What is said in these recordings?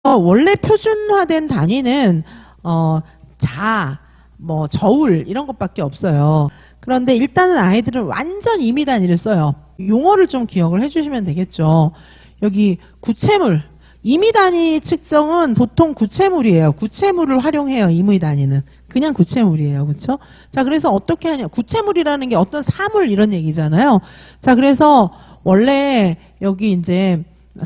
원래 표준화된 단위는 저울 이런 것밖에 없어요. 그런데 일단은 아이들은 완전 임의 단위를 써요. 용어를 좀 기억을 해주시면 되겠죠. 여기 구체물, 임의 단위 측정은 보통 구체물이에요. 구체물을 활용해요. 임의 단위는 그냥 구체물이에요. 그렇죠? 자, 그래서 어떻게 하냐? 구체물이라는 게 어떤 사물 이런 얘기잖아요. 자, 그래서 원래 여기 이제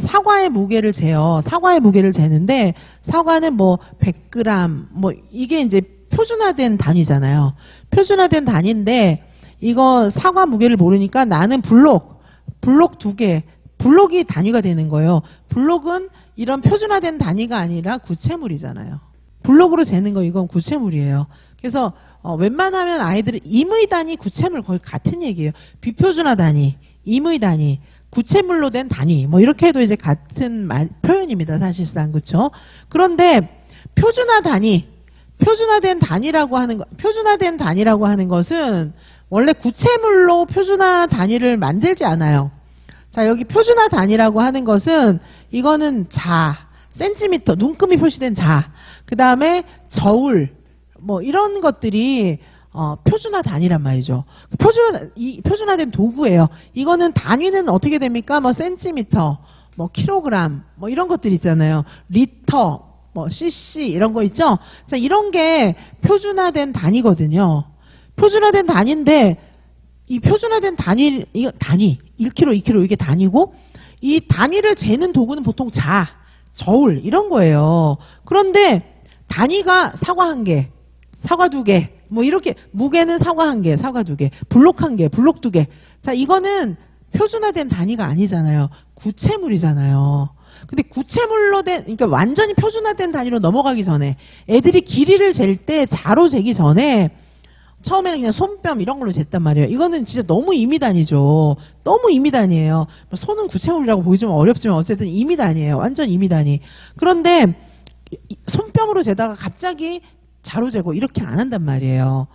사과의 무게를 재요. 사과의 무게를 재는데 사과는 뭐 100g 뭐 이게 이제 표준화된 단위잖아요. 표준화된 단위인데 이거 사과 무게를 모르니까 나는 블록 2개, 블록이 단위가 되는 거예요. 블록은 이런 표준화된 단위가 아니라 구체물이잖아요. 블록으로 재는 거 이건 구체물이에요. 그래서 웬만하면 아이들은 임의 단위, 구체물 거의 같은 얘기예요. 비표준화 단위, 임의 단위, 구체물로 된 단위 뭐 이렇게 해도 이제 같은 표현입니다. 사실상 그렇죠? 그런데 표준화 단위, 표준화된 단위라고 하는 것은 원래 구체물로 표준화 단위를 만들지 않아요. 자, 여기 표준화 단위라고 하는 것은 이거는 센티미터, 눈금이 표시된 그 다음에 저울, 뭐 이런 것들이 표준화 단위란 말이죠. 표준화된 도구예요. 이거는 단위는 어떻게 됩니까? 뭐 센티미터, 뭐 킬로그램, 뭐 이런 것들 있잖아요. 리터, 뭐 cc 이런 거 있죠? 자, 이런 게 표준화된 단위거든요. 표준화된 단위인데 이 표준화된 단위, 이거 단위 1kg, 2kg 이게 단위고 이 단위를 재는 도구는 보통 저울 이런 거예요. 그런데 단위가 사과 1개, 사과 2개, 뭐 이렇게 무게는 사과 1개, 사과 2개, 블록 1개, 블록 2개. 자, 이거는 표준화된 단위가 아니잖아요. 구체물이잖아요. 근데 구체물로 그러니까 완전히 표준화된 단위로 넘어가기 전에 애들이 길이를 잴 때 자로 재기 전에 처음에는 그냥 손뼉 이런 걸로 쟀단 말이에요. 이거는 진짜 너무 임의 단위죠. 너무 임의 단위예요. 손은 구체물이라고 보기 좀 어렵지만 어쨌든 임의 단위예요. 완전 임의 단위. 그런데 손뼉으로 재다가 갑자기 자로 재고 이렇게 안 한단 말이에요.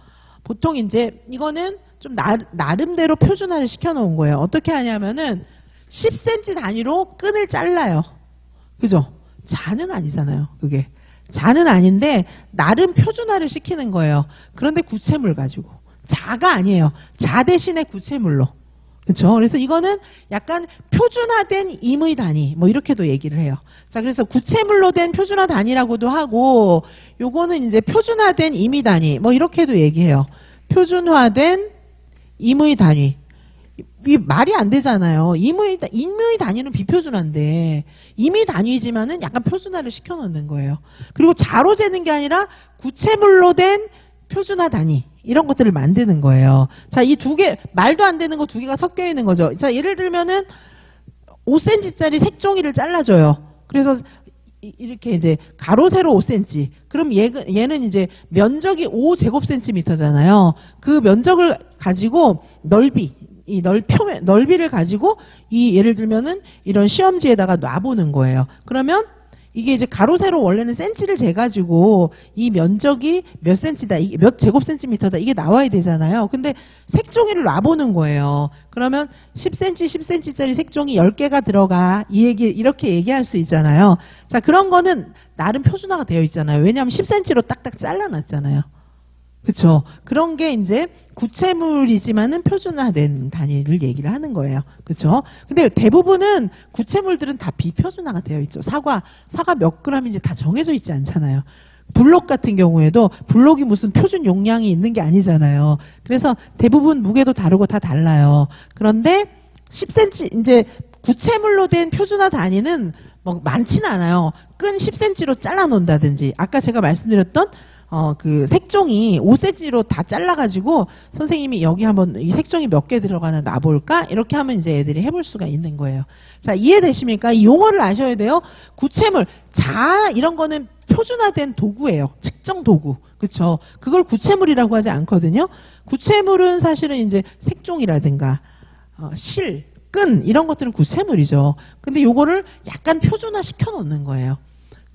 보통 이제 이거는 좀 나름대로 표준화를 시켜놓은 거예요. 어떻게 하냐면은 10cm 단위로 끈을 잘라요. 그죠? 자는 아니잖아요. 그게. 자는 아닌데 나름 표준화를 시키는 거예요. 그런데 구체물 가지고. 자가 아니에요. 자 대신에 구체물로. 그렇죠? 그래서 이거는 약간 표준화된 임의 단위 뭐 이렇게도 얘기를 해요. 자, 그래서 구체물로 된 표준화 단위라고도 하고 요거는 이제 표준화된 임의 단위 뭐 이렇게도 얘기해요. 표준화된 임의 단위. 이게 말이 안 되잖아요. 임의 단위는 비표준화인데 임의 단위지만은 약간 표준화를 시켜놓는 거예요. 그리고 자로 재는 게 아니라 구체물로 된 표준화 단위 이런 것들을 만드는 거예요. 자, 이 2개 말도 안 되는 거 2개가 섞여 있는 거죠. 자, 예를 들면은 5cm짜리 색종이를 잘라줘요. 그래서 이렇게 이제 가로 세로 5cm. 그럼 얘는 이제 면적이 5제곱센티미터잖아요. 그 면적을 가지고 넓이를 가지고 예를 들면은 이런 시험지에다가 놔보는 거예요. 그러면 이게 이제 가로 세로 원래는 센치를 재가지고 이 면적이 몇 센치다, 몇 제곱센티미터다 이게 나와야 되잖아요. 근데 색종이를 놔보는 거예요. 그러면 10cm, 10cm짜리 색종이 10개가 들어가 이렇게 얘기할 수 있잖아요. 자, 그런 거는 나름 표준화가 되어 있잖아요. 왜냐하면 10cm로 딱딱 잘라놨잖아요. 그렇죠. 그런 게 이제 구체물이지만은 표준화된 단위를 얘기를 하는 거예요. 그렇죠. 근데 대부분은 구체물들은 다 비표준화가 되어 있죠. 사과 몇 g인지 다 정해져 있지 않잖아요. 블록 같은 경우에도 블록이 무슨 표준 용량이 있는 게 아니잖아요. 그래서 대부분 무게도 다르고 다 달라요. 그런데 10cm 이제 구체물로 된 표준화 단위는 뭐 많지는 않아요. 끈 10cm로 잘라 놓는다든지 아까 제가 말씀드렸던 그 색종이 5cm로 다 잘라가지고 선생님이 여기 한번 이 색종이 몇 개 들어가나 놔볼까? 이렇게 하면 이제 애들이 해볼 수가 있는 거예요. 자, 이해되십니까? 이 용어를 아셔야 돼요. 구체물, 이런 거는 표준화된 도구예요. 측정 도구. 그쵸? 그걸 구체물이라고 하지 않거든요. 구체물은 사실은 이제 색종이라든가, 실, 끈, 이런 것들은 구체물이죠. 근데 요거를 약간 표준화 시켜 놓는 거예요.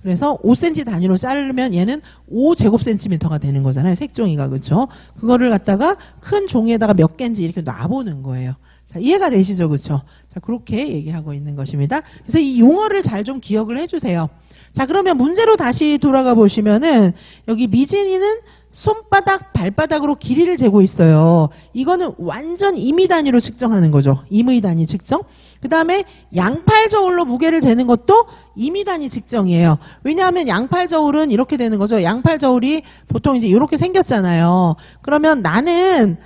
그래서 5cm 단위로 자르면 얘는 5제곱센티미터가 되는 거잖아요. 색종이가. 그렇죠? 그거를 갖다가 큰 종이에다가 몇 개인지 이렇게 놔보는 거예요. 자, 이해가 되시죠? 그렇죠? 자, 그렇게 얘기하고 있는 것입니다. 그래서 이 용어를 잘 좀 기억을 해주세요. 자, 그러면 문제로 다시 돌아가 보시면은 여기 미진이는 손바닥, 발바닥으로 길이를 재고 있어요. 이거는 완전 임의 단위로 측정하는 거죠. 임의 단위 측정. 그 다음에 양팔 저울로 무게를 재는 것도 임의 단위 측정이에요. 왜냐하면 양팔 저울은 이렇게 되는 거죠. 양팔 저울이 보통 이제 이렇게 생겼잖아요. 그러면 나는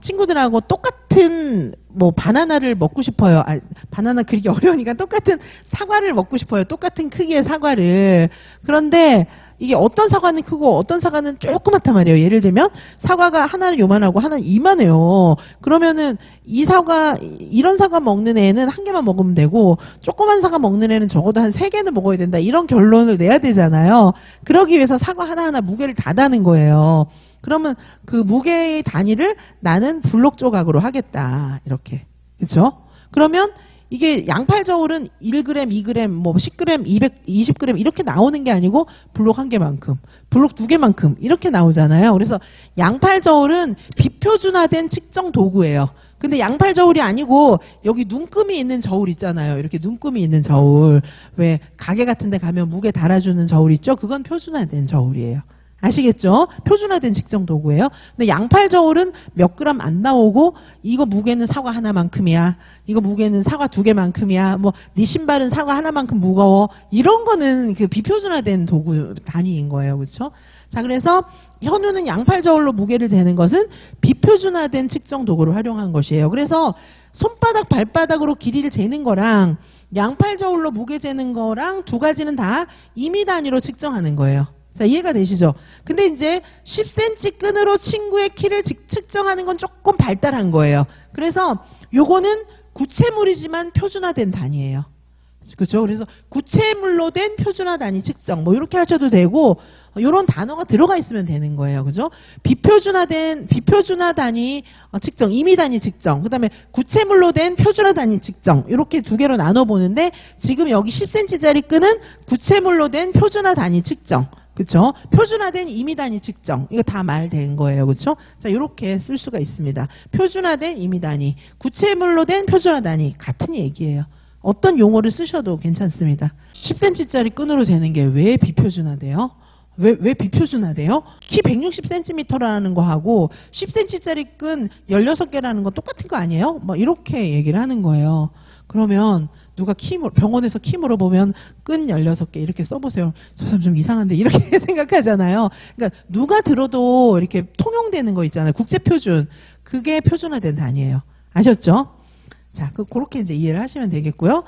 친구들하고 똑같은 바나나를 먹고 싶어요. 바나나 그리기 어려우니까 똑같은 사과를 먹고 싶어요. 똑같은 크기의 사과를. 그런데 이게 어떤 사과는 크고 어떤 사과는 조그맣단 말이에요. 예를 들면 사과가 하나는 요만하고 하나는 이만해요. 그러면은 이런 사과 먹는 애는 한 개만 먹으면 되고 조그만 사과 먹는 애는 적어도 한 3개는 먹어야 된다. 이런 결론을 내야 되잖아요. 그러기 위해서 사과 하나하나 무게를 다 다는 거예요. 그러면 그 무게의 단위를 나는 블록 조각으로 하겠다. 이렇게. 그렇죠? 그러면 이게 양팔 저울은 1g, 2g, 10g, 220g 이렇게 나오는 게 아니고 블록 1개만큼, 블록 2개만큼 이렇게 나오잖아요. 그래서 양팔 저울은 비표준화된 측정 도구예요. 근데 양팔 저울이 아니고 여기 눈금이 있는 저울 있잖아요. 이렇게 눈금이 있는 저울. 왜 가게 같은 데 가면 무게 달아주는 저울 있죠? 그건 표준화된 저울이에요. 아시겠죠? 표준화된 측정 도구예요. 근데 양팔 저울은 몇 그램 안 나오고 이거 무게는 사과 하나만큼이야. 이거 무게는 사과 2개만큼이야. 네 신발은 사과 하나만큼 무거워. 이런 거는 그 비표준화된 도구 단위인 거예요. 그렇죠? 자, 그래서 현우는 양팔 저울로 무게를 재는 것은 비표준화된 측정 도구를 활용한 것이에요. 그래서 손바닥, 발바닥으로 길이를 재는 거랑 양팔 저울로 무게 재는 거랑 두 가지는 다 임의 단위로 측정하는 거예요. 자, 이해가 되시죠? 근데 이제 10cm 끈으로 친구의 키를 측정하는 건 조금 발달한 거예요. 그래서 요거는 구체물이지만 표준화된 단위예요. 그렇죠? 그래서 구체물로 된 표준화 단위 측정 이렇게 하셔도 되고 요런 단어가 들어가 있으면 되는 거예요. 그죠? 비표준화 단위 측정, 임의 단위 측정, 그다음에 구체물로 된 표준화 단위 측정 이렇게 두 개로 나눠 보는데 지금 여기 10cm짜리 끈은 구체물로 된 표준화 단위 측정. 그렇죠? 표준화된 임의 단위 측정. 이거 다 말된 거예요. 그렇죠? 자, 이렇게 쓸 수가 있습니다. 표준화된 임의 단위, 구체물로 된 표준화 단위 같은 얘기예요. 어떤 용어를 쓰셔도 괜찮습니다. 10cm짜리 끈으로 재는 게 왜 비표준화돼요? 왜 비표준화돼요? 키 160cm라는 거하고 10cm짜리 끈 16개라는 거 똑같은 거 아니에요? 이렇게 얘기를 하는 거예요. 그러면 누가 병원에서 키 물어보면 끈 16개 이렇게 써보세요. 저 사람 좀 이상한데 이렇게 생각하잖아요. 그러니까 누가 들어도 이렇게 통용되는 거 있잖아요. 국제표준. 그게 표준화된 단위예요. 아셨죠? 자, 그렇게 이제 이해를 하시면 되겠고요.